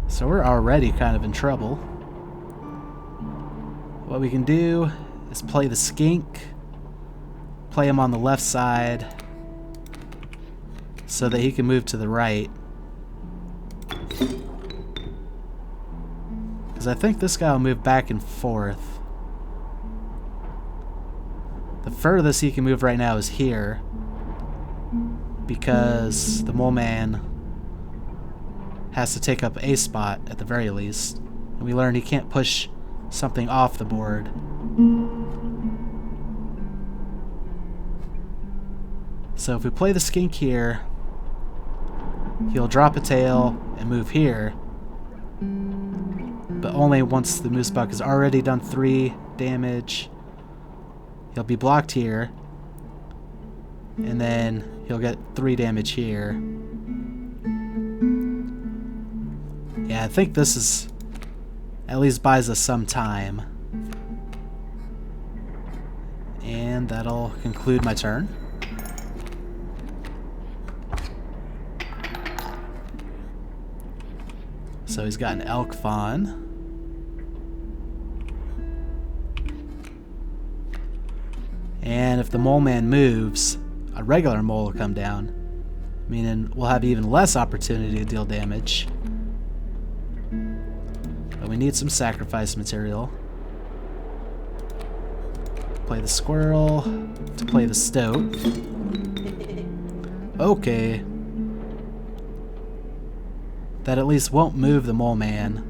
So we're already kind of in trouble. What we can do is play the skink, play him on the left side so that he can move to the right. Because I think this guy will move back and forth. The furthest he can move right now is here, because the mole man has to take up a spot at the very least. And we learned he can't push something off the board. So if we play the skink here, he'll drop a tail and move here, but only once the moose buck has already done 3 damage. He'll be blocked here, and then he'll get 3 damage here. Yeah, I think this is at least buys us some time. And that'll conclude my turn. So he's got an elk fawn. And if the mole man moves, a regular mole will come down, meaning we'll have even less opportunity to deal damage. But we need some sacrifice material. Play the squirrel to play the stoat. Okay. That at least won't move the mole man.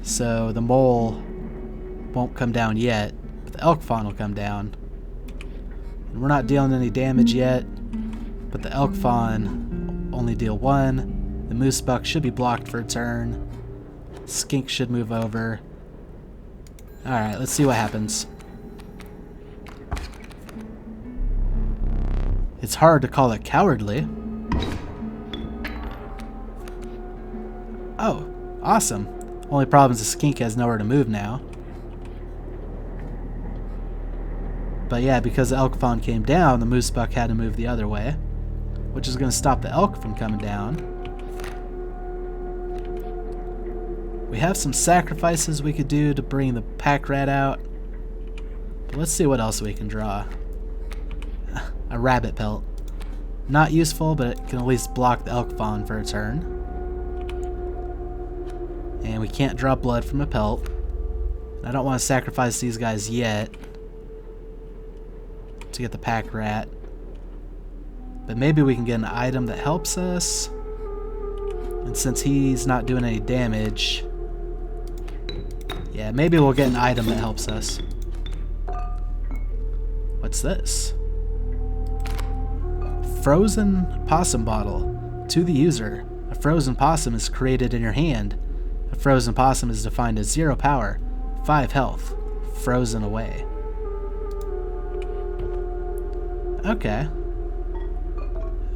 So the mole won't come down yet, but the elk fawn will come down. And we're not dealing any damage yet, but the elk fawn will only deal 1. The moose buck should be blocked for a turn. Skink should move over. Alright, let's see what happens. It's hard to call it cowardly. Oh, awesome. Only problem is the skink has nowhere to move now. But yeah, because the elk fawn came down, the moose buck had to move the other way, which is going to stop the elk from coming down. We have some sacrifices we could do to bring the pack rat out. But let's see what else we can draw. A rabbit pelt. Not useful, but it can at least block the elk fawn for a turn. And we can't draw blood from a pelt. I don't want to sacrifice these guys yet to get the pack rat. But maybe we can get an item that helps us. And since he's not doing any damage, yeah, maybe we'll get an item that helps us. What's this? Frozen possum bottle. To the user, a frozen possum is created in your hand. A frozen possum is defined as 0 power, 5 health, frozen away. Okay.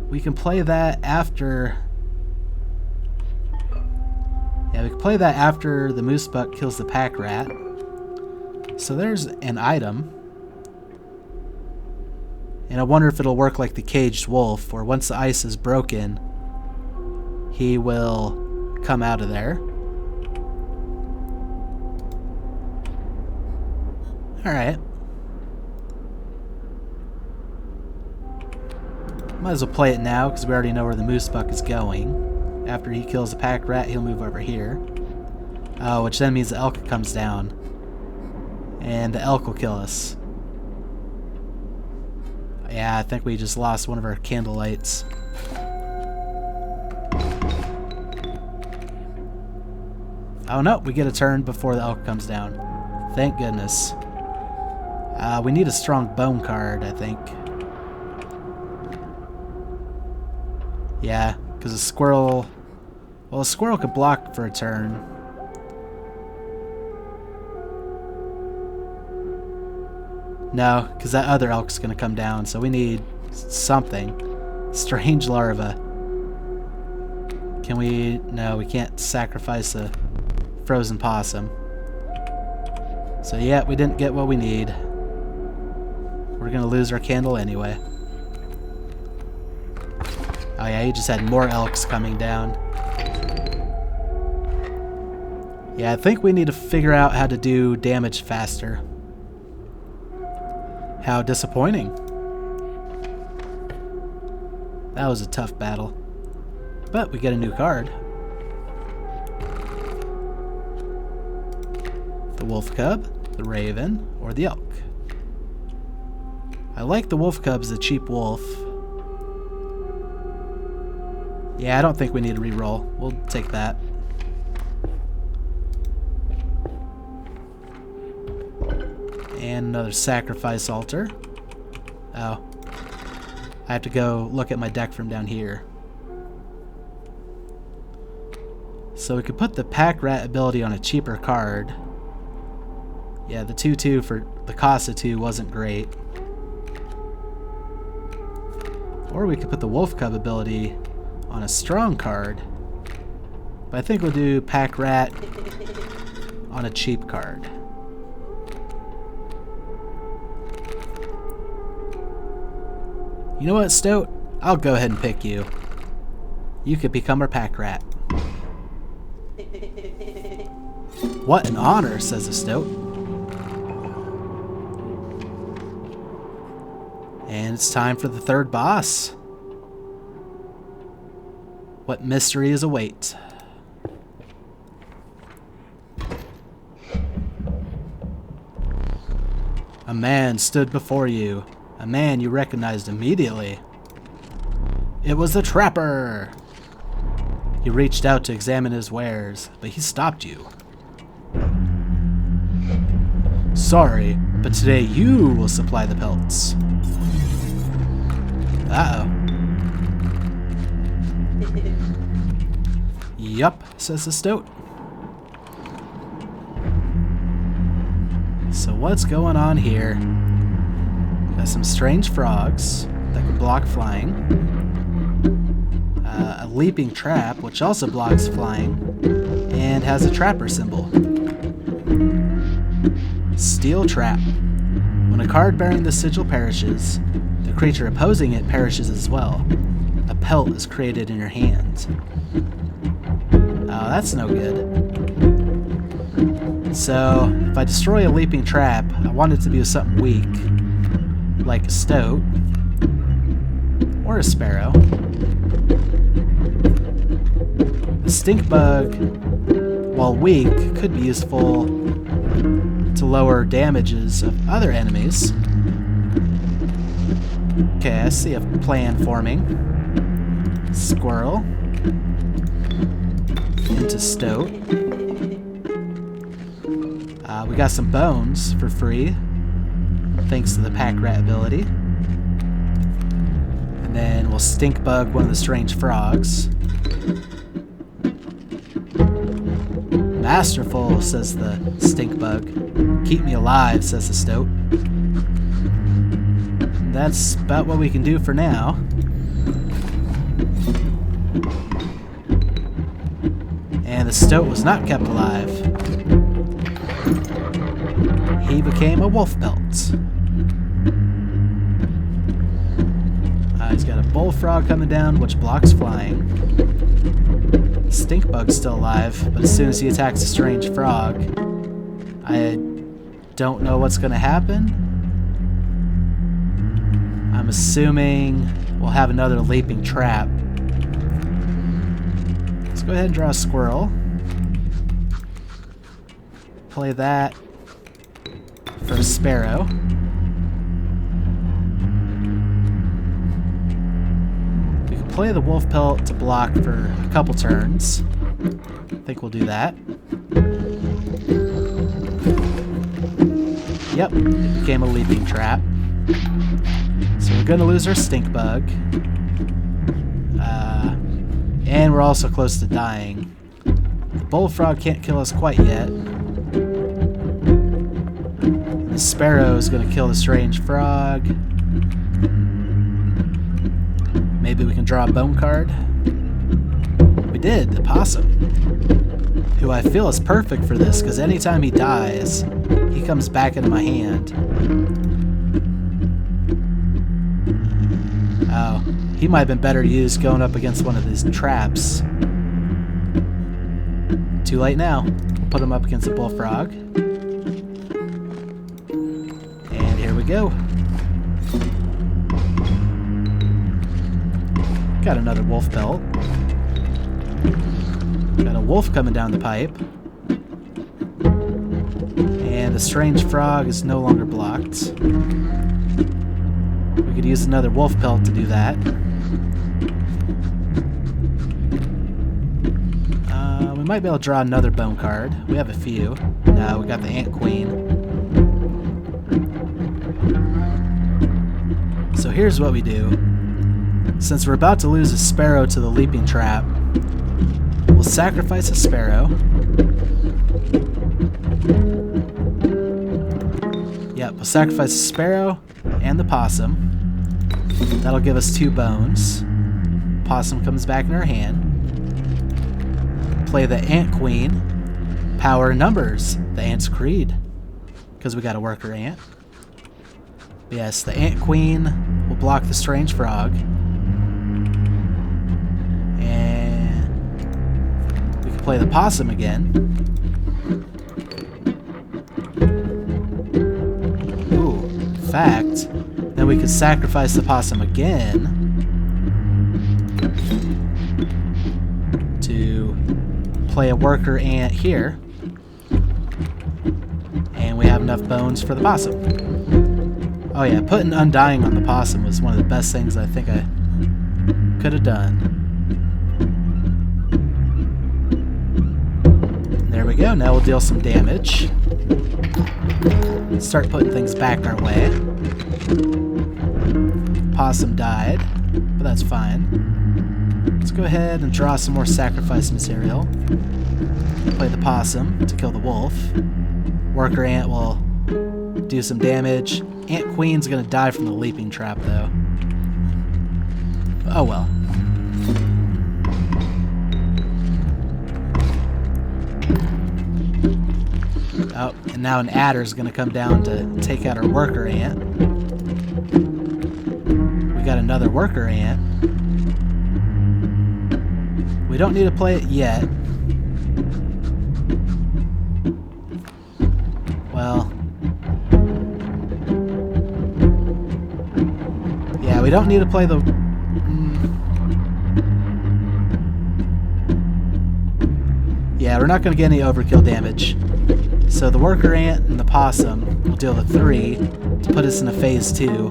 We can play that after... Yeah, we can play that after the moose buck kills the pack rat. So there's an item. And I wonder if it'll work like the caged wolf, where once the ice is broken, he will come out of there. Alright. Might as well play it now, because we already know where the moose buck is going. After he kills the pack rat, he'll move over here. Oh, which then means the elk comes down. And the elk will kill us. Yeah, I think we just lost one of our candle lights. Oh no, we get a turn before the elk comes down. Thank goodness. We need a strong bone card, I think. Yeah, because a squirrel... Well, a squirrel could block for a turn. No, because that other elk's going to come down, so we need something. Strange larva. Can we... No, we can't sacrifice a frozen possum. So yeah, we didn't get what we need. We're going to lose our candle anyway. Oh yeah, he just had more elks coming down. Yeah, I think we need to figure out how to do damage faster. How disappointing. That was a tough battle. But we get a new card. The wolf cub, the raven, or the elk. I like the wolf cub as a cheap wolf. Yeah, I don't think we need to reroll. We'll take that. And another sacrifice altar. Oh. I have to go look at my deck from down here. So we could put the pack rat ability on a cheaper card. Yeah, the 2/2 for the cost of 2 wasn't great. Or we could put the wolf cub ability on a strong card. But I think we'll do pack rat on a cheap card. You know what, Stoat? I'll go ahead and pick you. You could become our pack rat. What an honor, says the Stoat. And it's time for the third boss. What mysteries await? A man stood before you. A man you recognized immediately. It was the trapper! You reached out to examine his wares, but he stopped you. Sorry, but today you will supply the pelts. Uh-oh. Yup, says the Stoat. So what's going on here? Got some strange frogs that can block flying. A leaping trap, which also blocks flying, and has a trapper symbol. Steel trap. When a card bearing the sigil perishes, the creature opposing it perishes as well. A pelt is created in your hand. Oh, that's no good. So, if I destroy a leaping trap, I want it to be with something weak, like a stoat, or a sparrow. The stink bug, while weak, could be useful to lower damages of other enemies. Okay, I see a plan forming. Squirrel. Into stoat. We got some bones for free, thanks to the pack rat ability. And then we'll stink bug one of the strange frogs. Masterful, says the stink bug. Keep me alive, says the stoat. That's about what we can do for now. And the stoat was not kept alive. He became a wolf pelt. He's got a bullfrog coming down, which blocks flying. Stink bug's still alive, but as soon as he attacks a strange frog, I don't know what's going to happen. I'm assuming we'll have another leaping trap. Let's go ahead and draw a squirrel. Play that for a sparrow. We can play the wolf pelt to block for a couple turns. I think we'll do that. Yep, it became a leaping trap. So we're going to lose our stink bug. And we're also close to dying. The bullfrog can't kill us quite yet. The sparrow is going to kill the strange frog. Maybe we can draw a bone card. We did, the possum. Who I feel is perfect for this, because anytime he dies, he comes back into my hand. Oh, he might have been better used going up against one of these traps Too late now. We'll put him up against the bullfrog. And here we go. Got another wolf belt. Got a wolf coming down the pipe. And the strange frog is no longer blocked. We could use another wolf pelt to do that. We might be able to draw another bone card. We have a few. No, we got the Ant Queen. So here's what we do. Since we're about to lose a sparrow to the leaping trap, we'll sacrifice a sparrow. Yep, we'll sacrifice a sparrow and the possum. That'll give us 2 bones. Possum comes back in our hand. Play the Ant Queen. Power numbers. The Ant's Creed. Because we got a worker ant. Yes, the Ant Queen will block the strange frog. And we can play the possum again. Ooh, in fact, then we could sacrifice the possum again to play a worker ant here. And we have enough bones for the possum. Oh yeah, putting Undying on the possum was one of the best things I think I could have done. There we go, now we'll deal some damage. Start putting things back our way. Possum died, but that's fine. Let's go ahead and draw some more sacrifice material. Play the possum to kill the wolf. Worker ant will do some damage. Ant Queen's gonna die from the leaping trap though. Oh well. Oh, and now an adder's gonna come down to take out our worker ant. We got another worker ant. We don't need to play it yet. Well, yeah, we don't need to play the... Yeah, we're not going to get any overkill damage. So the worker ant and the possum will deal the 3 to put us into phase 2.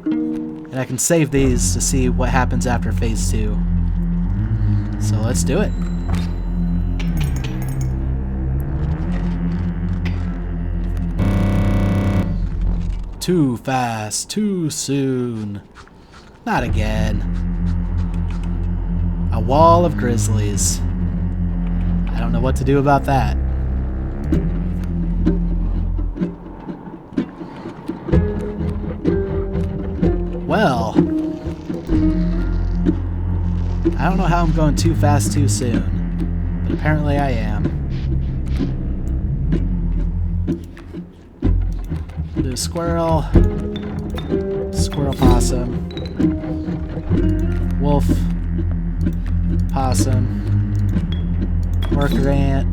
And I can save these to see what happens after phase 2. So let's do it. Too fast, too soon. Not again. A wall of Grizzlies. I don't know what to do about that. Well, I don't know how I'm going too fast too soon, but apparently I am. Do squirrel, squirrel possum, wolf, possum, worker ant,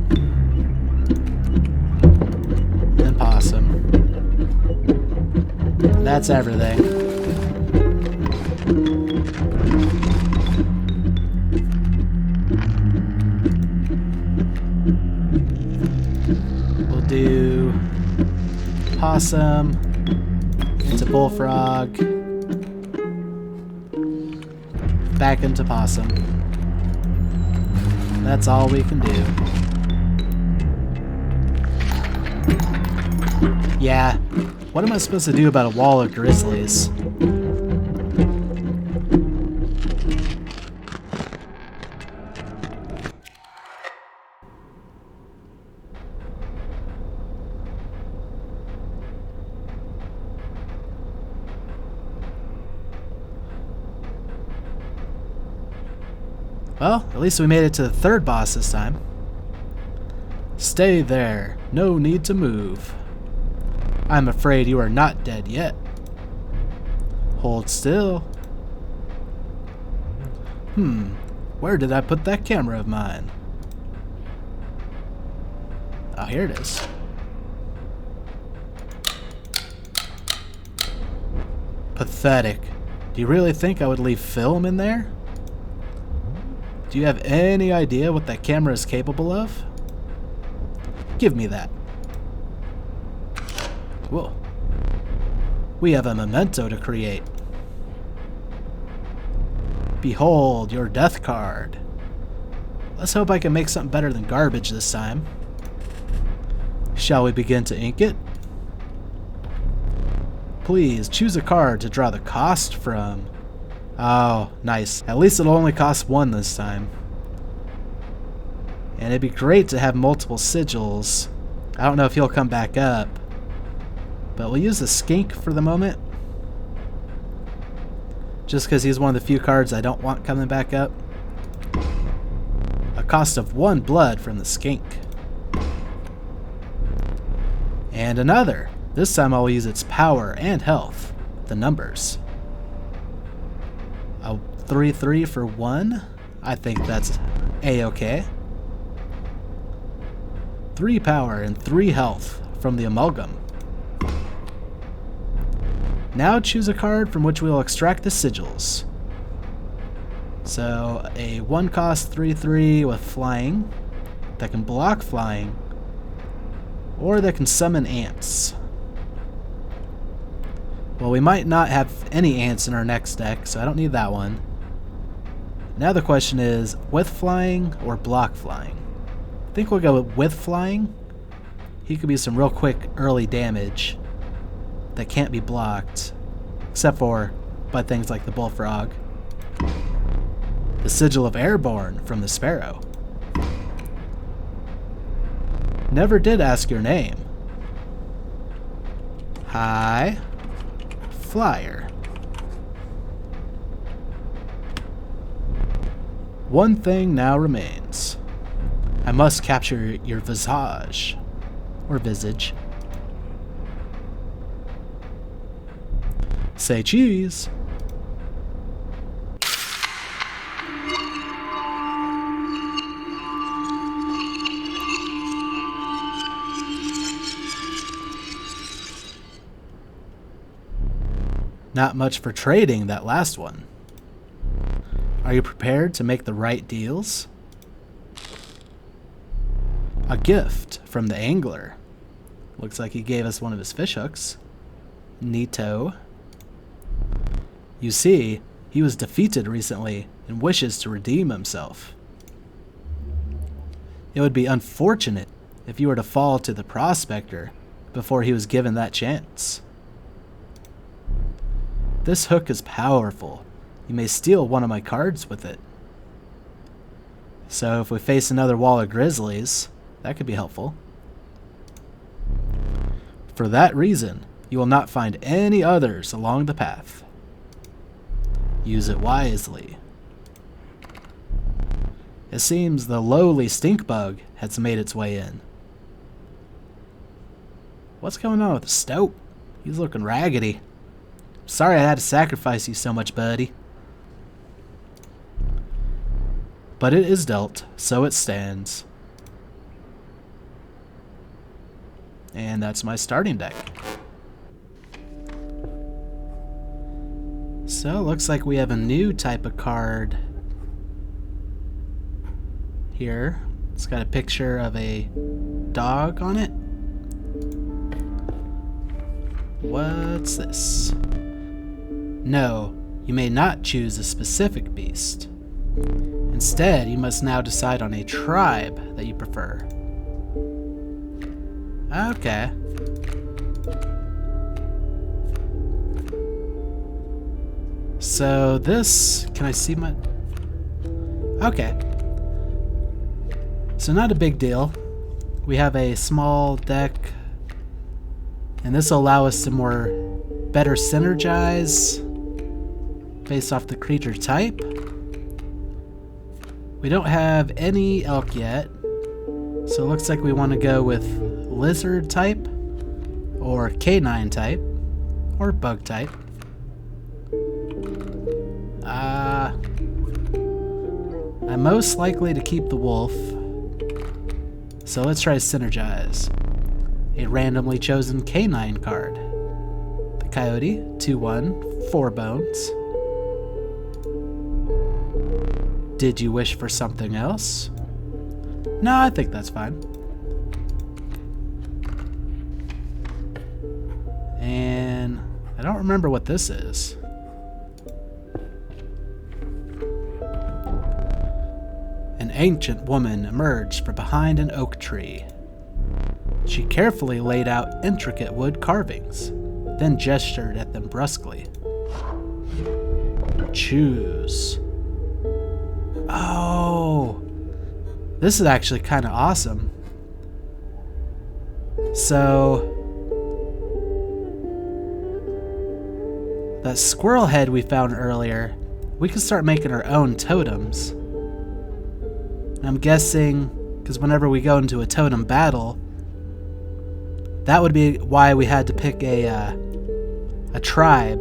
and possum. And that's everything. We'll do possum into bullfrog, back into possum. That's all we can do. Yeah, what am I supposed to do about a wall of grizzlies? Well, at least we made it to the 3rd boss this time. Stay there. No need to move. I'm afraid you are not dead yet. Hold still. Where did I put that camera of mine? here it is. Pathetic. Do you really think I would leave film in there? Do you have any idea what that camera is capable of? Give me that. Whoa. We have a memento to create. Behold your death card. Let's hope I can make something better than garbage this time. Shall we begin to ink it? Please choose a card to draw the cost from. Oh, nice. At least it'll only cost one this time. And it'd be great to have multiple sigils. I don't know if he'll come back up, but we'll use the skink for the moment. Just because he's one of the few cards I don't want coming back up. A cost of 1 blood from the skink. And another. This time I'll use its power and health. The numbers. A 3/3 for 1. I think that's a-okay. 3 power and 3 health from the amalgam. Now choose a card from which we will extract the sigils. So a 1 cost 3/3 with flying that can block flying, or that can summon ants. Well, we might not have any ants in our next deck, so I don't need that one. Now the question is, with flying or block flying? I think we'll go with flying. He could be some real quick early damage that can't be blocked, except for by things like the bullfrog. The sigil of airborne from the sparrow. Never did ask your name. Hi. Flyer. One thing now remains. I must capture your visage. Or visage. Say cheese. Not much for trading, that last one. Are you prepared to make the right deals? A gift from the angler. Looks like he gave us one of his fish hooks. Neato. You see, he was defeated recently and wishes to redeem himself. It would be unfortunate if you were to fall to the prospector before he was given that chance. This hook is powerful. You may steal one of my cards with it. So if we face another wall of Grizzlies, that could be helpful. For that reason, you will not find any others along the path. Use it wisely. It seems the lowly stink bug has made its way in. What's going on with the Stoat? He's looking raggedy. Sorry I had to sacrifice you so much, buddy. But it is dealt, so it stands. And that's my starting deck. So it looks like we have a new type of card here. It's got a picture of a dog on it. What's this? No, you may not choose a specific beast. Instead, you must now decide on a tribe that you prefer. Okay. So this, can I see my... Okay. So not a big deal. We have a small deck, and this will allow us to better synergize based off the creature type. We don't have any elk yet, so it looks like we want to go with lizard type, or canine type, or bug type. I'm most likely to keep the wolf, So let's try Synergize. A randomly chosen canine card. The Coyote, 2/1, 4 bones. Did you wish for something else? No, I think that's fine. And I don't remember what this is. An ancient woman emerged from behind an oak tree. She carefully laid out intricate wood carvings, then gestured at them brusquely. Choose. Oh, this is actually kind of awesome. So, that squirrel head we found earlier, we can start making our own totems. And I'm guessing, because whenever we go into a totem battle, that would be why we had to pick a tribe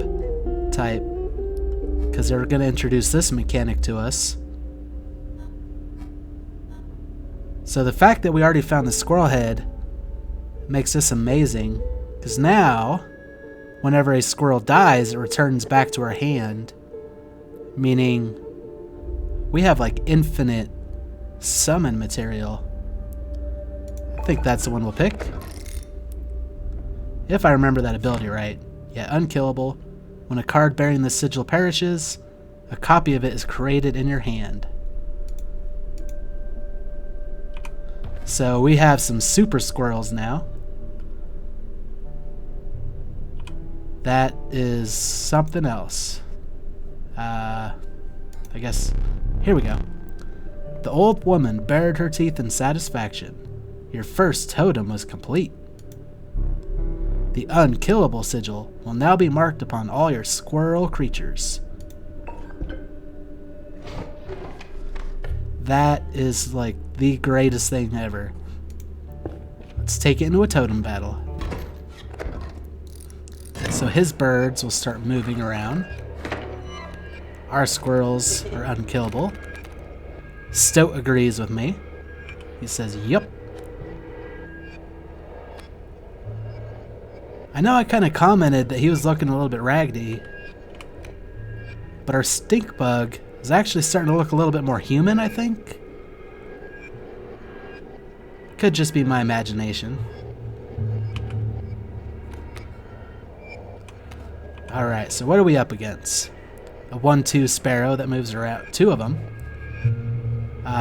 type, because they were going to introduce this mechanic to us. So the fact that we already found the squirrel head makes this amazing, because now, whenever a squirrel dies, it returns back to our hand, meaning we have like infinite summon material. I think that's the one we'll pick. If I remember that ability right. Yeah, unkillable. When a card bearing the sigil perishes, a copy of it is created in your hand. So we have some super squirrels now. That is something else. I guess, here we go. The old woman bared her teeth in satisfaction. Your first totem was complete. The unkillable sigil will now be marked upon all your squirrel creatures. That is like the greatest thing ever. Let's take it into a totem battle. So his birds will start moving around. Our squirrels are unkillable. Stoat agrees with me. He says, "Yup." I know I kind of commented that he was looking a little bit raggedy, but our stink bug is actually starting to look a little bit more human, I think. Could just be my imagination. Alright, so what are we up against? A 1/2 sparrow that moves around, 2 of them.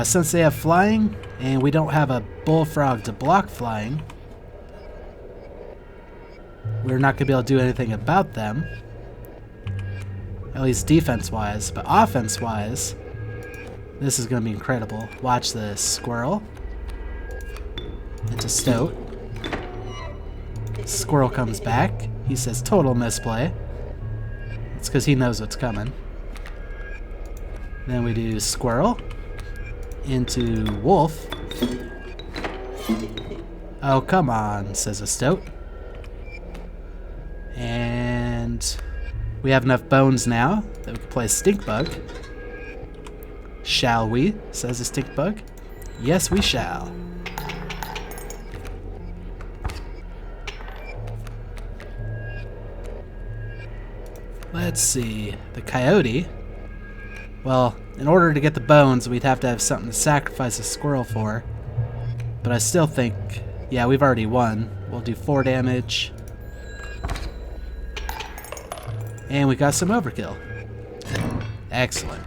Since they have flying, and we don't have a bullfrog to block flying, we're not going to be able to do anything about them. At least defense-wise, but offense-wise, this is going to be incredible. Watch this. Squirrel. Into Stoat. Squirrel comes back. He says total misplay. It's because he knows what's coming. Then we do Squirrel. Into Wolf. Oh, come on, says a Stoat. And we have enough bones now that we can play a stink bug. Shall we? Says a stink bug. Yes, we shall. Let's see. The coyote. Well, in order to get the bones, we'd have to have something to sacrifice a squirrel for. But I still think, yeah, we've already won. We'll do 4 damage. And we got some overkill. Excellent.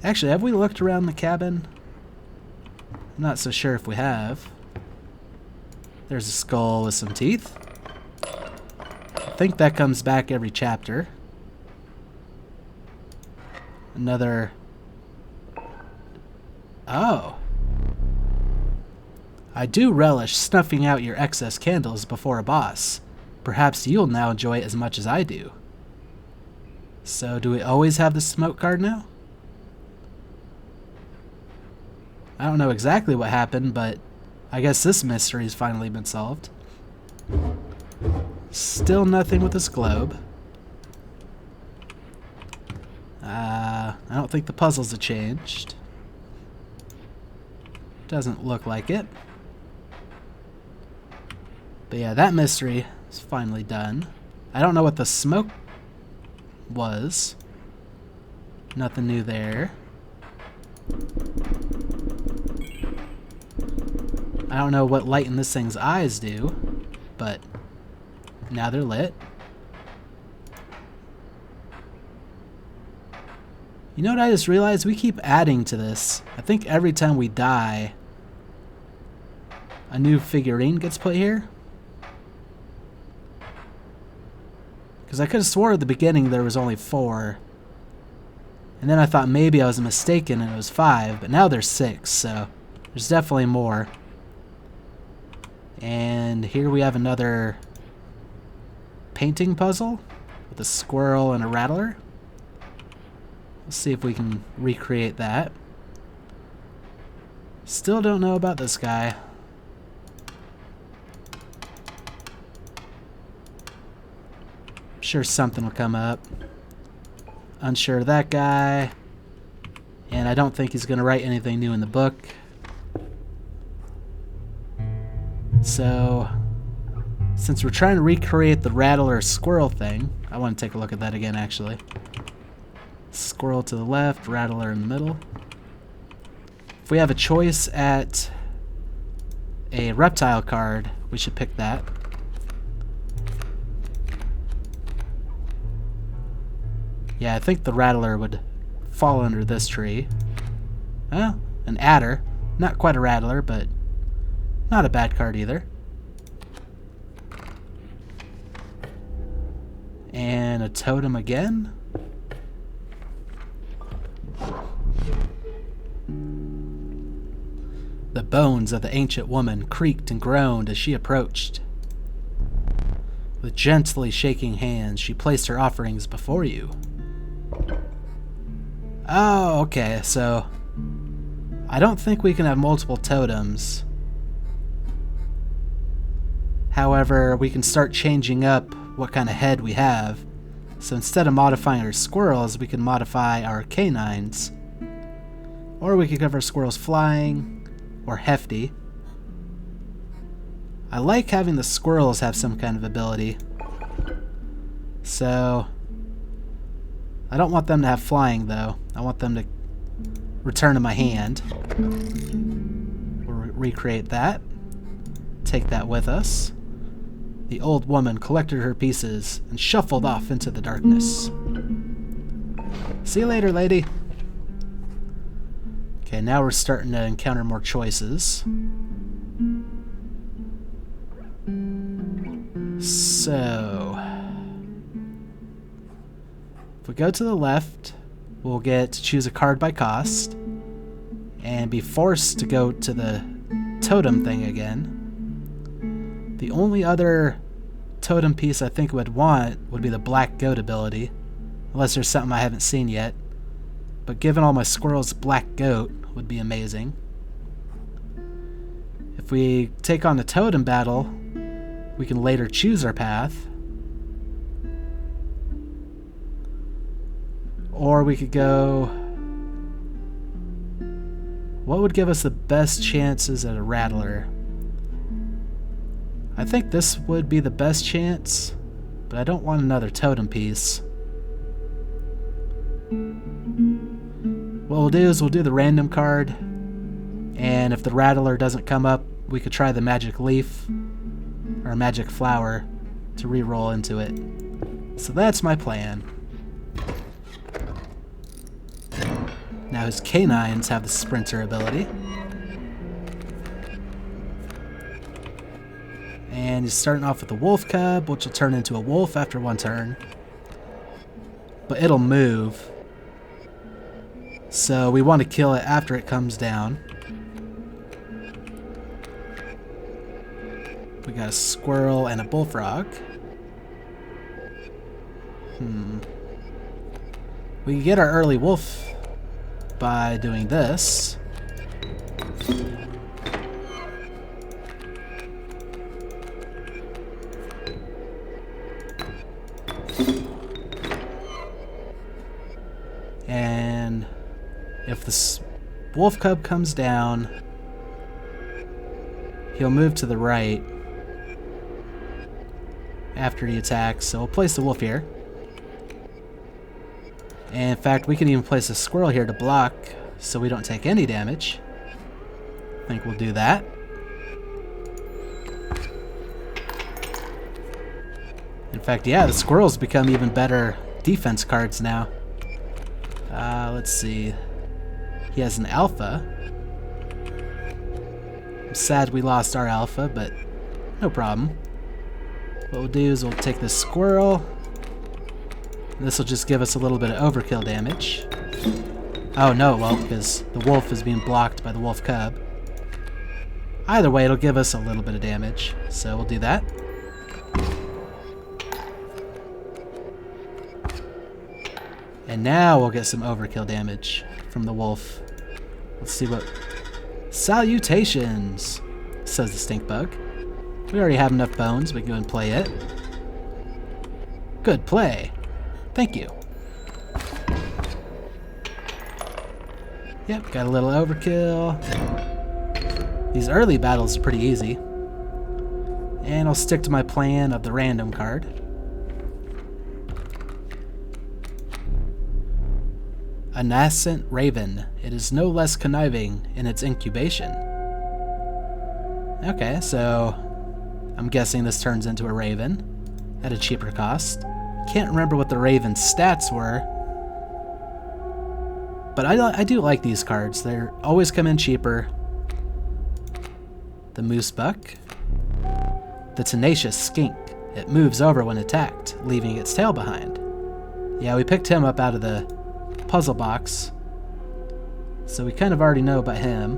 Actually, have we looked around the cabin? I'm not so sure if we have. There's a skull with some teeth. I think that comes back every chapter. Another... Oh. I do relish snuffing out your excess candles before a boss. Perhaps you'll now enjoy it as much as I do. So, do we always have the smoke card now? I don't know exactly what happened, but I guess this mystery's finally been solved. Still nothing with this globe. I don't think the puzzles have changed. Doesn't look like it. But yeah, that mystery is finally done. I don't know what the smoke was. Nothing new there. I don't know what light in this thing's eyes do, but now they're lit. You know what I just realized? We keep adding to this. I think every time we die, a new figurine gets put here. Because I could have swore at the beginning there was only 4. And then I thought maybe I was mistaken and it was 5, but now there's 6, so there's definitely more. And here we have another painting puzzle with a squirrel and a rattler. Let's see if we can recreate that. Still don't know about this guy. I'm sure something will come up. Unsure of that guy. And I don't think he's going to write anything new in the book. So, since we're trying to recreate the rattler squirrel thing, I want to take a look at that again actually. Squirrel to the left, rattler in the middle. If we have a choice at a reptile card, we should pick that. Yeah, I think the rattler would fall under this tree. Well, an adder. Not quite a rattler, but not a bad card either. And a totem again. The bones of the ancient woman creaked and groaned as she approached. With gently shaking hands, she placed her offerings before you. Oh, okay, so I don't think we can have multiple totems. However, we can start changing up what kind of head we have. So instead of modifying our squirrels, we can modify our canines. Or we could have our squirrels flying or hefty. I like having the squirrels have some kind of ability. So I don't want them to have flying though. I want them to return to my hand. We'll recreate that. Take that with us. The old woman collected her pieces and shuffled off into the darkness. See you later, lady. Okay, now we're starting to encounter more choices. So, if we go to the left, we'll get to choose a card by cost and be forced to go to the totem thing again. The only other totem piece I think would want would be the black goat ability, unless there's something I haven't seen yet. But given all my squirrels, black goat would be amazing. If we take on the totem battle, we can later choose our path. Or we could go... What would give us the best chances at a rattler? I think this would be the best chance, but I don't want another totem piece. What we'll do is we'll do the random card, and if the rattler doesn't come up, we could try the magic leaf or magic flower to re-roll into it. So that's my plan. Now his canines have the sprinter ability. And he's starting off with a wolf cub, which will turn into a wolf after one turn. But it'll move. So we want to kill it after it comes down. We got a squirrel and a bullfrog. We can get our early wolf by doing this. And if the wolf cub comes down, he'll move to the right after he attacks. So we'll place the wolf here. And in fact, we can even place a squirrel here to block so we don't take any damage. I think we'll do that. In fact, yeah, the squirrels become even better defense cards now. Let's see. He has an alpha. I'm sad we lost our alpha, but no problem. What we'll do is we'll take this squirrel. This will just give us a little bit of overkill damage. Oh no, well, because the wolf is being blocked by the wolf cub. Either way, it'll give us a little bit of damage, so we'll do that. And now we'll get some overkill damage from the wolf. Let's see what... Salutations, says the stink bug. We already have enough bones, we can go and play it. Good play. Thank you. Yep, got a little overkill. These early battles are pretty easy. And I'll stick to my plan of the random card. A nascent raven. It is no less conniving in its incubation. Okay, so I'm guessing this turns into a raven at a cheaper cost. Can't remember what the raven's stats were, but I do like these cards. They're always come in cheaper. The moose buck. The tenacious skink. It moves over when attacked, leaving its tail behind. Yeah, we picked him up out of the puzzle box, so we kind of already know about him.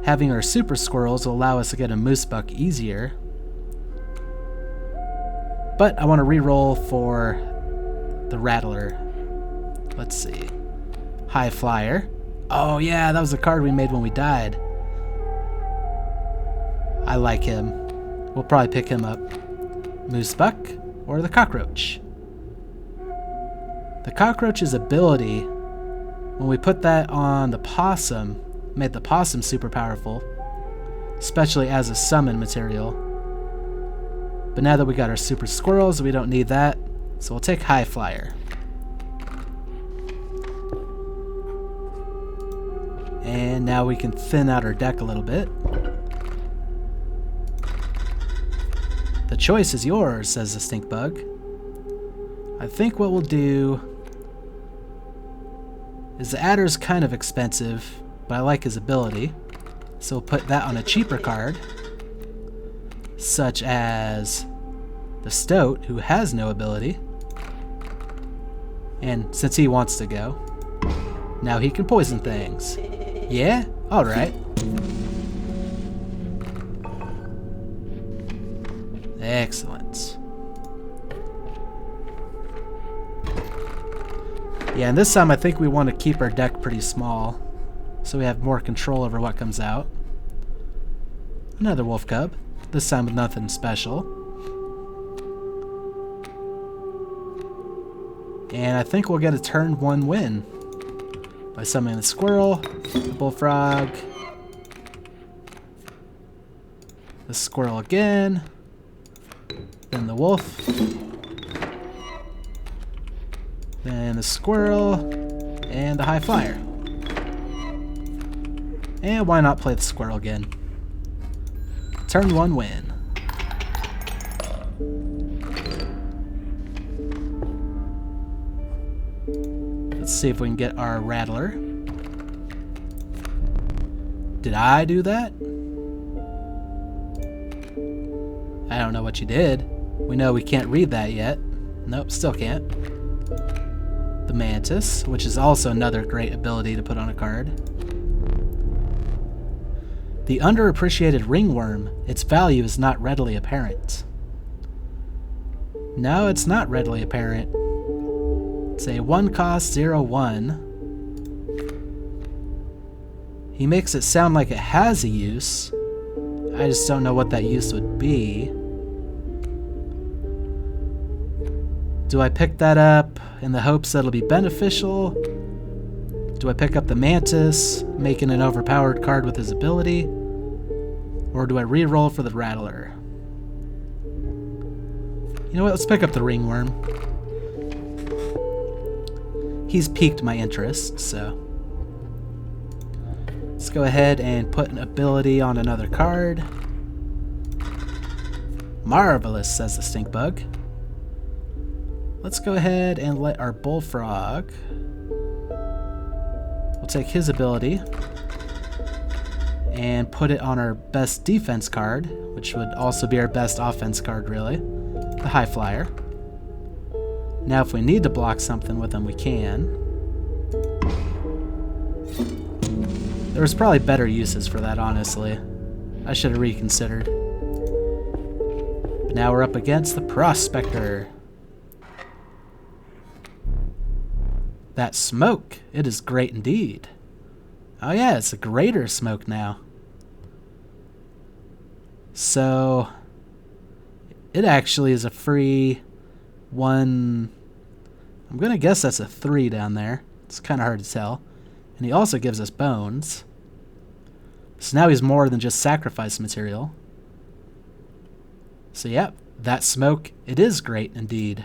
Having our super squirrels will allow us to get a moose buck easier. But I want to re-roll for the rattler. Let's see. High flyer. Oh yeah, that was the card we made when we died. I like him. We'll probably pick him up. Moose buck or the cockroach. The cockroach's ability, when we put that on the possum, made the possum super powerful, especially as a summon material. But now that we got our super squirrels, we don't need that, so we'll take high flyer. And now we can thin out our deck a little bit. The choice is yours, says the stink bug. I think what we'll do is the adder's kind of expensive, but I like his ability. So we'll put that on a cheaper card, such as the stoat, who has no ability. And since he wants to go, now he can poison things. Yeah? Alright. Excellent. Yeah, and this time I think we want to keep our deck pretty small, so we have more control over what comes out. Another wolf cub, this time with nothing special. And I think we'll get a turn 1 win by summoning the squirrel, the bullfrog, the squirrel again, then the wolf, then the squirrel, and the high flyer. And why not play the squirrel again? Turn 1 win. Let's see if we can get our rattler. Did I do that? I don't know what you did. We know we can't read that yet. Nope, still can't. The mantis, which is also another great ability to put on a card. The underappreciated ringworm. Its value is not readily apparent. No, it's not readily apparent. It's a 1-cost 0/1. He makes it sound like it has a use. I just don't know what that use would be. Do I pick that up in the hopes that it'll be beneficial? Do I pick up the mantis, making an overpowered card with his ability? Or do I re-roll for the Rattler? You know what? Let's pick up the Ringworm. He's piqued my interest, so... Let's go ahead and put an ability on another card. Marvelous, says the stink bug. Let's go ahead and let our Bullfrog... We'll take his ability and put it on our best defense card, which would also be our best offense card, really. The High Flyer. Now, if we need to block something with him, we can. There was probably better uses for that, honestly. I should have reconsidered. But now we're up against the Prospector. That smoke, it is great indeed. Oh yeah, it's a greater smoke now. So, it actually is a free one. I'm gonna guess that's a 3 down there. It's kind of hard to tell. And he also gives us bones. So now he's more than just sacrifice material. So yep, that smoke, it is great indeed.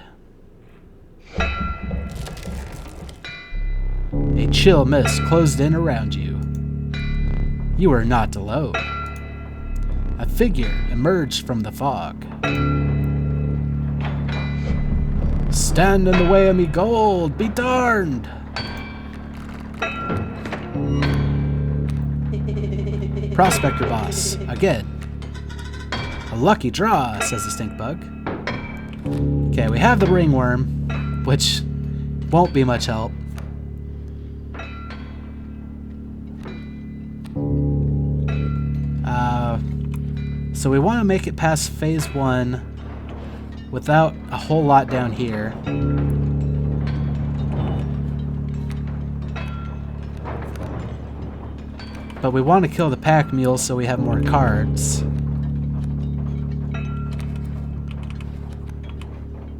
A chill mist closed in around you. You are not alone. A figure emerged from the fog. Stand in the way of me gold, be darned! Prospector boss, again. A lucky draw, says the stink bug. Okay, we have the Ringworm, which won't be much help. So we want to make it past phase 1 without a whole lot down here. But we want to kill the pack mule so we have more cards.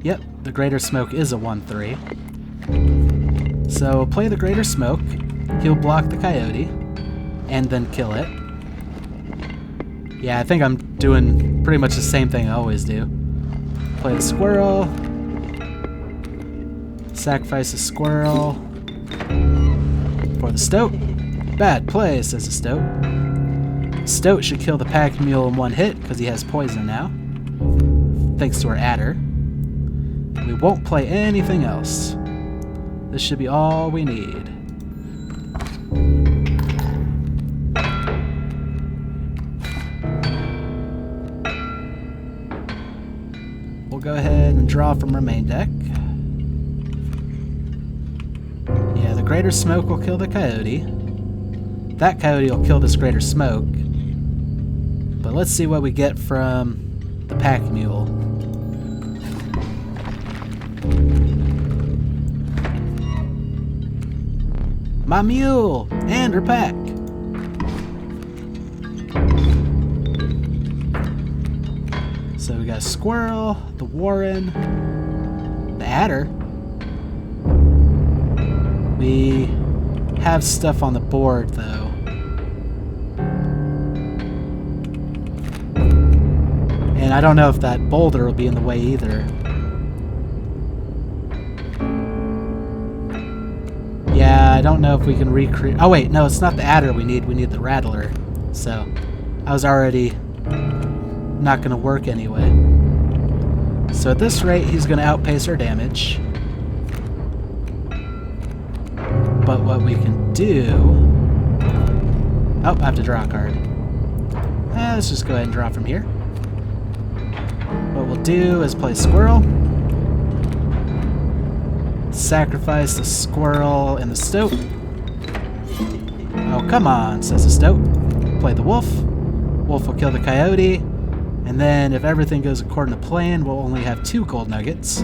Yep, the Greater Smoke is a 1/3. So we'll play the Greater Smoke. He'll block the Coyote and then kill it. Yeah, I think I'm doing pretty much the same thing I always do. Play the Squirrel. Sacrifice the Squirrel. For the Stoat. Bad play, says the Stoat. Stoat should kill the pack mule in one hit because he has poison now. Thanks to our adder. We won't play anything else. This should be all we need. We'll go ahead and draw from our main deck. Yeah, the Greater Smoke will kill the Coyote. That Coyote will kill this Greater Smoke. But let's see what we get from the pack mule. My mule! And her pack! So we got a Squirrel, the Warren, the Adder. We have stuff on the board, though. And I don't know if that boulder will be in the way either. Yeah, I don't know if we can recreate... Oh wait, no, it's not the Adder we need the Rattler. So, I was already not going to work anyway. So at this rate, he's going to outpace our damage. But what we can do... Oh, I have to draw a card. Let's just go ahead and draw from here. What we'll do is play Squirrel. Sacrifice the Squirrel and the Stoat. Oh, come on, says the Stoat. Play the Wolf. Wolf will kill the Coyote. And then, if everything goes according to plan, we'll only have 2 gold nuggets.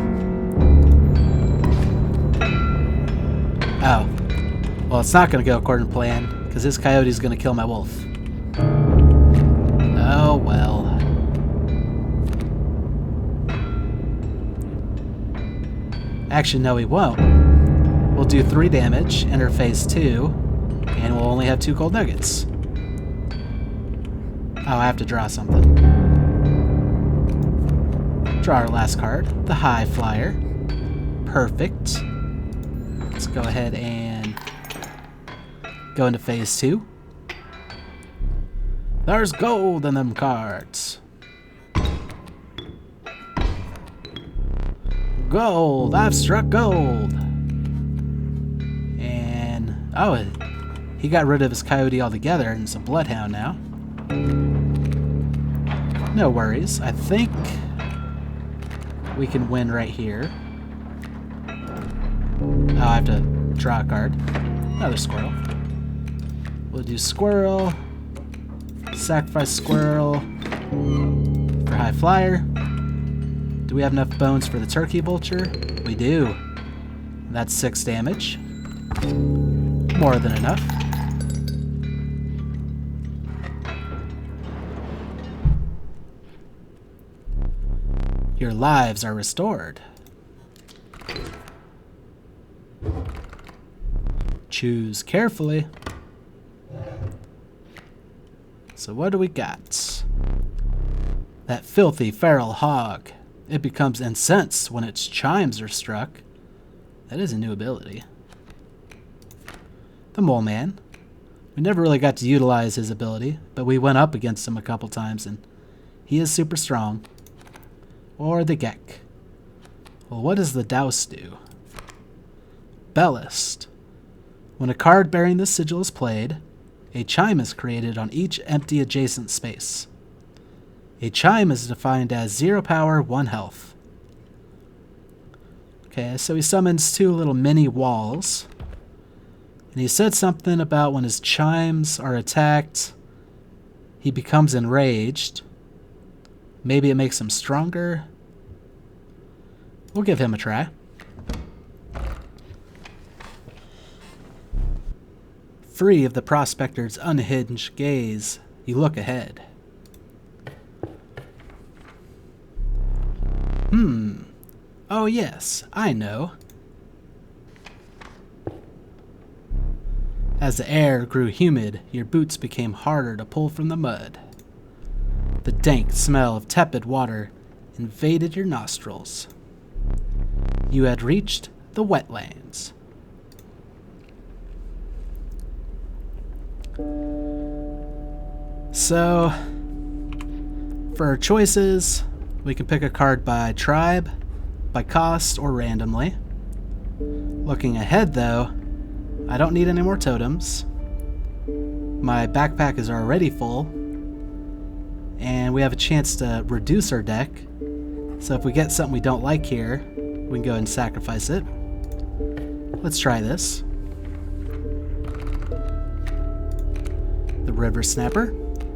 Oh. Well, it's not going to go according to plan, because this Coyote's going to kill my Wolf. Oh, well. Actually, no, he won't. We'll do 3 damage, enter phase 2, and we'll only have 2 gold nuggets. Oh, I have to draw something. Draw our last card, the High Flyer. Perfect. Let's go ahead and go into phase 2. There's gold in them cards. Gold! I've struck gold! And, oh, he got rid of his coyote altogether and it's a bloodhound now. No worries. I think we can win right here. Oh, I have to draw a card. Another squirrel. We'll do squirrel. Sacrifice squirrel for High Flyer. Do we have enough bones for the turkey vulture? We do. That's 6 damage. More than enough. Your lives are restored. Choose carefully. So what do we got? That filthy feral hog. It becomes incensed when its chimes are struck. That is a new ability. The Mole Man. We never really got to utilize his ability, but we went up against him a couple times and he is super strong. Or the Gek. Well, what does the Douse do? Bellist. When a card bearing this sigil is played, a chime is created on each empty adjacent space. A chime is defined as 0 power, 1 health. Okay, so he summons 2 little mini walls. And he said something about when his chimes are attacked, he becomes enraged. Maybe it makes him stronger. We'll give him a try. Free of the prospector's unhinged gaze, you look ahead. Oh yes, I know. As the air grew humid, your boots became harder to pull from the mud. The dank smell of tepid water invaded your nostrils. You had reached the wetlands. So, for our choices, we can pick a card by tribe, by cost, or randomly. Looking ahead, though, I don't need any more totems. My backpack is already full, and we have a chance to reduce our deck. So if we get something we don't like here, we can go ahead and sacrifice it. Let's try this. The River Snapper,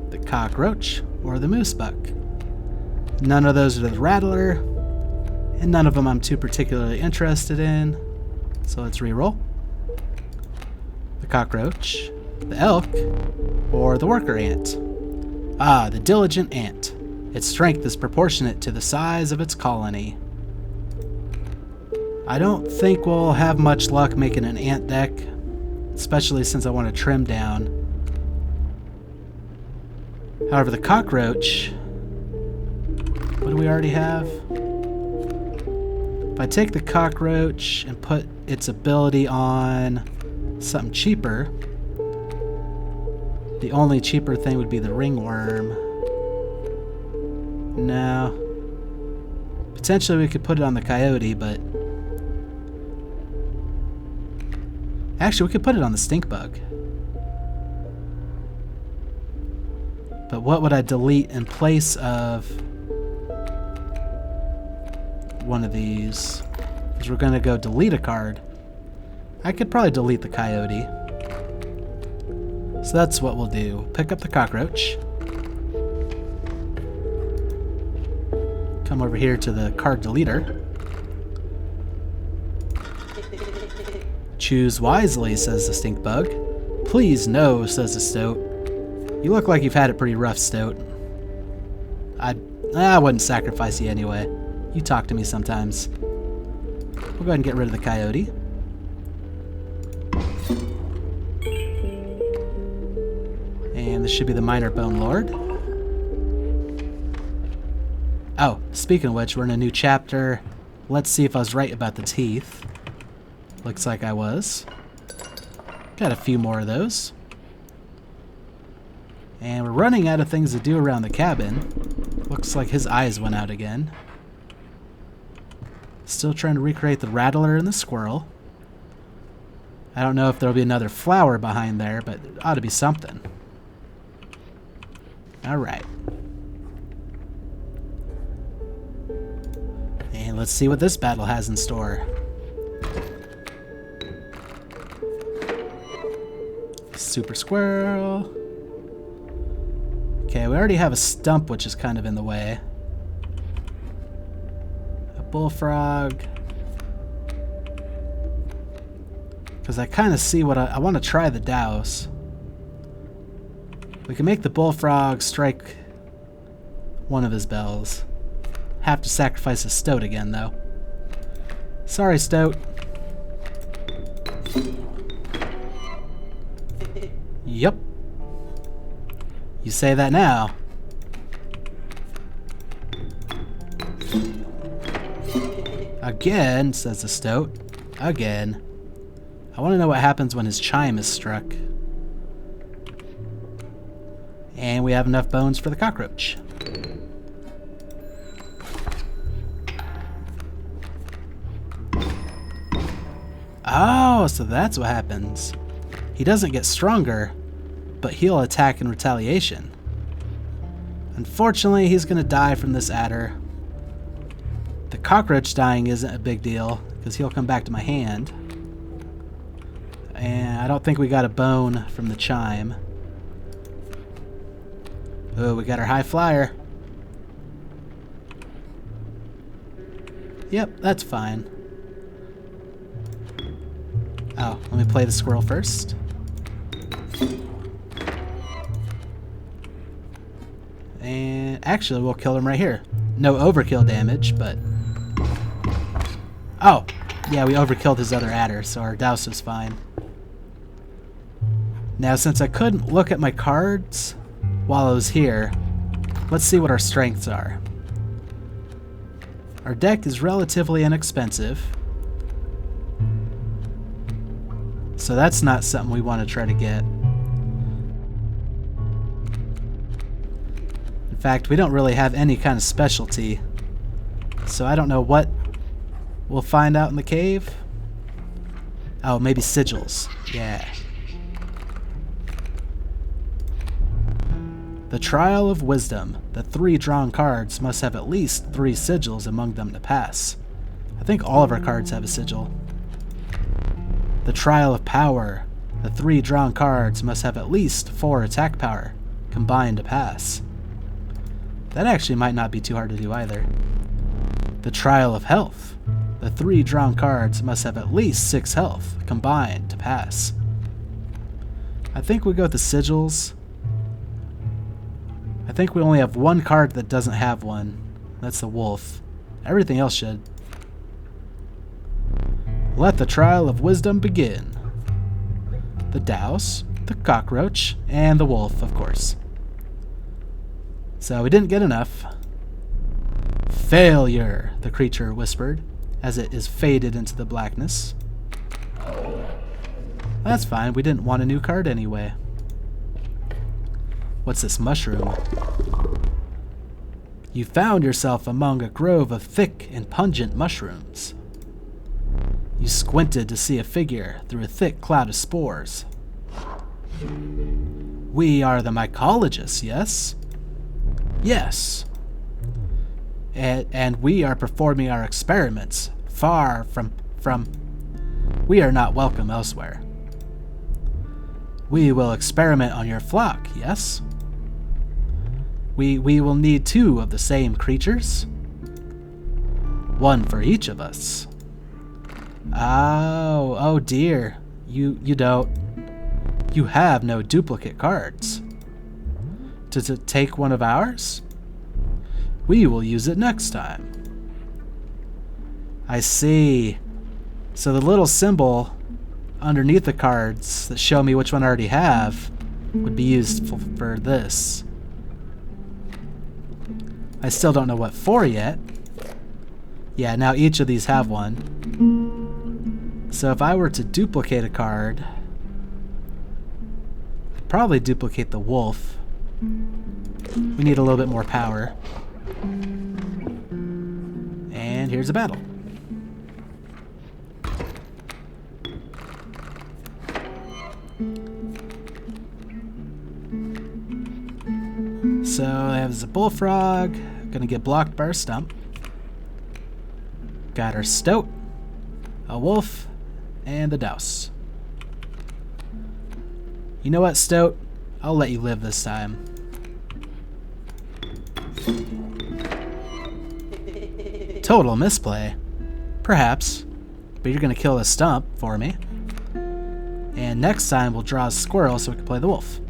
the Cockroach, or the Moose Buck. None of those are the Rattler, and none of them I'm too particularly interested in. So let's reroll. The Cockroach, the Elk, or the Worker Ant. Ah, the Diligent Ant. Its strength is proportionate to the size of its colony. I don't think we'll have much luck making an ant deck, especially since I want to trim down. However, the Cockroach, what do we already have? If I take the Cockroach and put its ability on something cheaper, the only cheaper thing would be the Ringworm. No. Potentially we could put it on the Coyote, but... Actually, we could put it on the Stink Bug. But what would I delete in place of one of these? Because we're going to go delete a card. I could probably delete the Coyote. So that's what we'll do. Pick up the Cockroach. Come over here to the card deleter. Choose wisely, says the Stink Bug. Please no, says the Stoat. You look like you've had it pretty rough, Stoat. I wouldn't sacrifice you anyway. You talk to me sometimes. We'll go ahead and get rid of the Coyote. And this should be the Minor Bone Lord. Oh, speaking of which, we're in a new chapter. Let's see if I was right about the teeth. Looks like I was. Got a few more of those. And we're running out of things to do around the cabin. Looks like his eyes went out again. Still trying to recreate the rattler and the squirrel. I don't know if there'll be another flower behind there, but it ought to be something. Alright. And let's see what this battle has in store. Super squirrel. Okay, we already have a stump which is kind of in the way. A bullfrog. Because I kind of see what I want to try the douse. We can make the bullfrog strike one of his bells. Have to sacrifice a stoat again, though. Sorry, stoat. Yep. You say that now. Again, says the stoat. Again. I want to know what happens when his chime is struck. And we have enough bones for the cockroach. Oh, so that's what happens. He doesn't get stronger, but he'll attack in retaliation. Unfortunately, he's going to die from this adder. The cockroach dying isn't a big deal, because he'll come back to my hand. And I don't think we got a bone from the chime. Oh, we got our high flyer. Yep, that's fine. Oh, let me play the squirrel first. And actually, we'll kill him right here. No overkill damage, but... Oh! Yeah, we overkilled his other adder, so our douse was fine. Now, since I couldn't look at my cards while I was here, let's see what our strengths are. Our deck is relatively inexpensive, so that's not something we want to try to get. In fact, we don't really have any kind of specialty, so I don't know what we'll find out in the cave. Oh, maybe sigils. Yeah. The Trial of Wisdom. The 3 drawn cards must have at least 3 sigils among them to pass. I think all of our cards have a sigil. The Trial of Power. The 3 drawn cards must have at least 4 attack power combined to pass. That actually might not be too hard to do either. The Trial of Health. The 3 drawn cards must have at least 6 health combined to pass. I think we go with the sigils. I think we only have one card that doesn't have one. That's the wolf. Everything else should. Let the Trial of Wisdom begin. The douse, the cockroach, and the wolf, of course. So we didn't get enough. Failure, the creature whispered, as it is faded into the blackness. That's fine, we didn't want a new card anyway. What's this mushroom? You found yourself among a grove of thick and pungent mushrooms. You squinted to see a figure through a thick cloud of spores. We are the mycologists, yes? Yes. And we are performing our experiments far from... We are not welcome elsewhere. We will experiment on your flock, yes? We will need 2 of the same creatures. 1 for each of us. Oh dear. You don't. You have no duplicate cards. To take one of ours? We will use it next time. I see. So the little symbol underneath the cards that show me which one I already have would be used for this. I still don't know what for yet. Yeah, now each of these have one. So if I were to duplicate a card, I'd probably duplicate the wolf. We need a little bit more power. And here's a battle. So I have a bullfrog, gonna get blocked by our stump. Got our stoat, a wolf, and the douse. You know what, stoat? I'll let you live this time. Total misplay. Perhaps. But you're gonna kill the stump for me. And next time we'll draw a squirrel so we can play the wolf.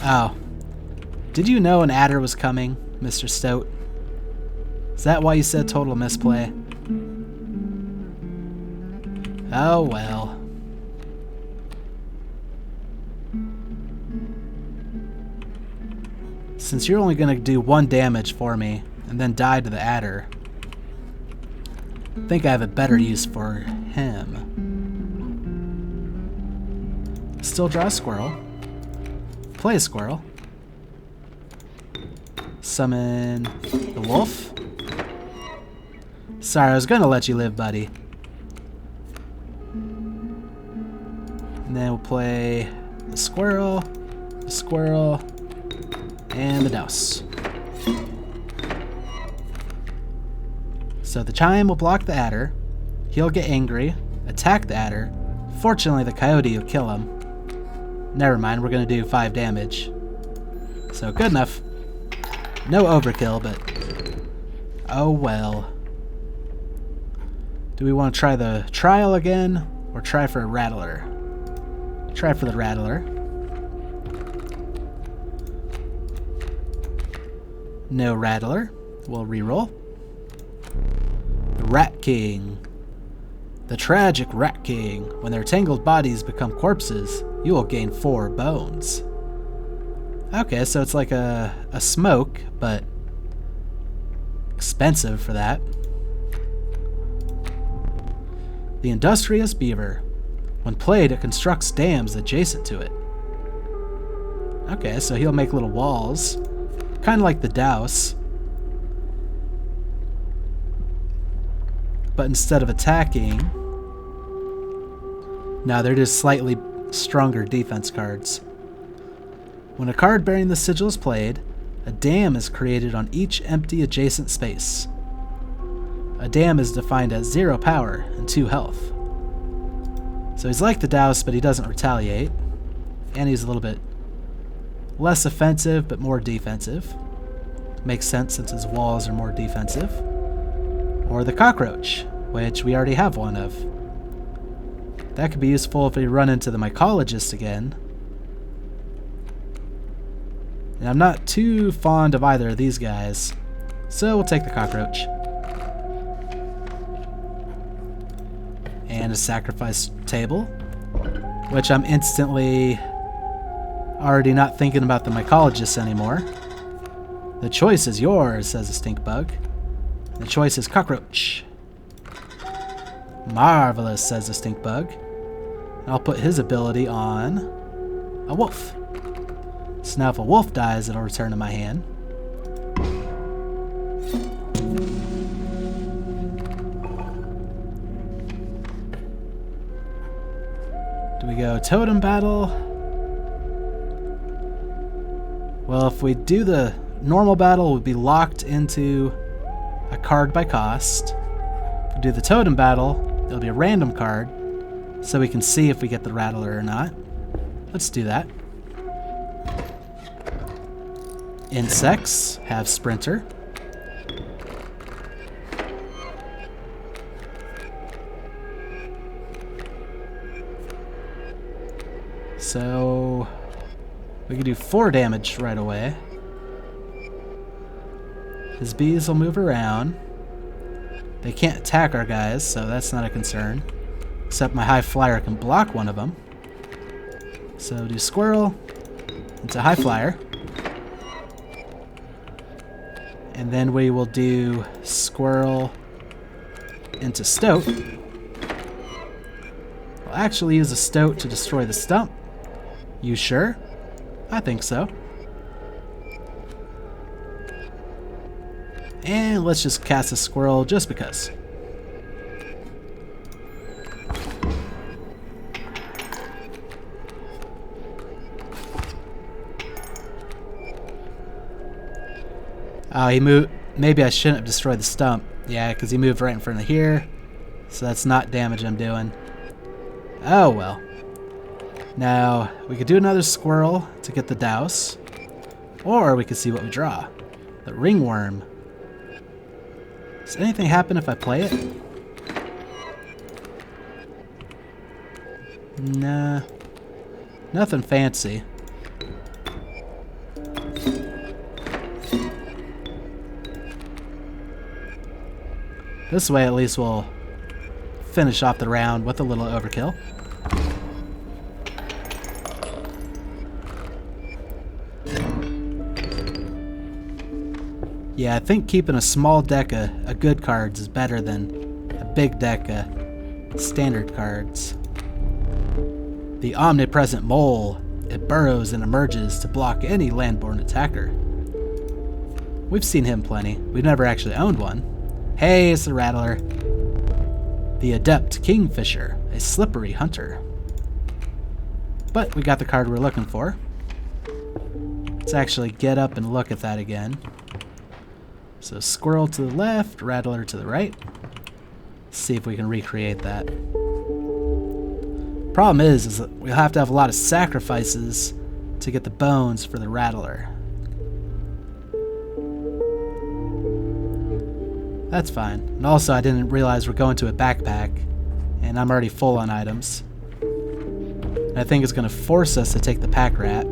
Oh. Did you know an adder was coming, Mr. Stoat? Is that why you said total misplay? Oh well. Since you're only gonna do 1 damage for me and then die to the adder, I think I have a better use for him. Still draw a squirrel. Play a squirrel. Summon the wolf. Sorry, I was gonna let you live, buddy. And then we'll play the squirrel, and the douse. So the chime will block the adder. He'll get angry, attack the adder. Fortunately, the coyote will kill him. Never mind, we're gonna do 5 damage. So good enough. No overkill, but oh well. Do we want to try the trial again, or try for a rattler? Try for the rattler. No rattler. We'll reroll. The Rat King. The tragic Rat King. When their tangled bodies become corpses, you will gain 4 bones. Okay, so it's like a smoke, but expensive for that. The Industrious Beaver. When played, it constructs dams adjacent to it. Okay, so he'll make little walls. Kind of like the Douse. But instead of attacking... No, they're just slightly stronger defense cards. When a card bearing the sigil is played, a dam is created on each empty adjacent space. A dam is defined as 0 power and 2 health. So he's like the Douse, but he doesn't retaliate. And he's a little bit less offensive, but more defensive. Makes sense since his walls are more defensive. Or the Cockroach, which we already have one of. That could be useful if we run into the Mycologist again. And I'm not too fond of either of these guys, so we'll take the Cockroach. And a sacrifice table, which I'm instantly already not thinking about the Mycologist anymore. The choice is yours, says the stink bug. The choice is Cockroach. Marvelous, says the stink bug. I'll put his ability on a wolf. So now if a wolf dies, it'll return to my hand. Do we go totem battle? Well, if we do the normal battle, we'll be locked into a card by cost. If we do the totem battle, it'll be a random card, so we can see if we get the rattler or not. Let's do that. Insects have Sprinter. So we can do 4 damage right away. His bees will move around. They can't attack our guys, so that's not a concern. Except my high flyer can block one of them. So do squirrel, into high flyer. And then we will do squirrel into stoat. We'll actually use a stoat to destroy the stump. You sure? I think so. And let's just cast a squirrel just because. Oh, he moved. Maybe I shouldn't have destroyed the stump. Yeah, because he moved right in front of here. So that's not damage I'm doing. Oh, well. Now, we could do another squirrel to get the douse. Or we could see what we draw. The ringworm. Does anything happen if I play it? Nah. Nothing fancy. This way at least we'll finish off the round with a little overkill. Yeah, I think keeping a small deck of good cards is better than a big deck of standard cards. The omnipresent mole. It burrows and emerges to block any landborne attacker. We've seen him plenty. We've never actually owned one. Hey, it's the Rattler. The Adept Kingfisher, a slippery hunter. But we got the card we're looking for. Let's actually get up and look at that again. So squirrel to the left, Rattler to the right. See if we can recreate that. Problem is that we'll have to have a lot of sacrifices to get the bones for the Rattler. That's fine. And also I didn't realize we're going to a backpack, and I'm already full on items. And I think it's going to force us to take the pack rat.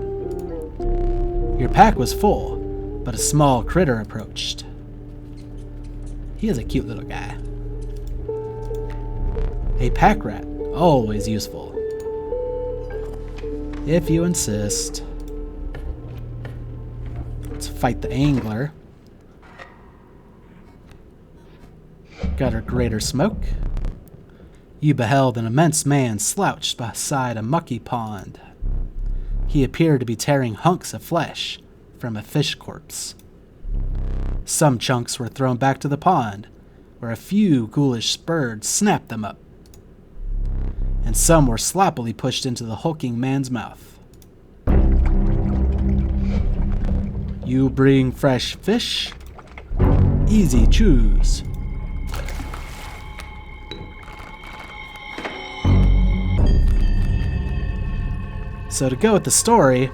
Your pack was full, but a small critter approached. He is a cute little guy. A pack rat, always useful. If you insist. Let's fight the angler. Got our greater smoke. You beheld an immense man slouched beside a mucky pond. He appeared to be tearing hunks of flesh from a fish corpse. Some chunks were thrown back to the pond, where a few ghoulish birds snapped them up. And some were sloppily pushed into the hulking man's mouth. You bring fresh fish? Easy choose. So to go with the story,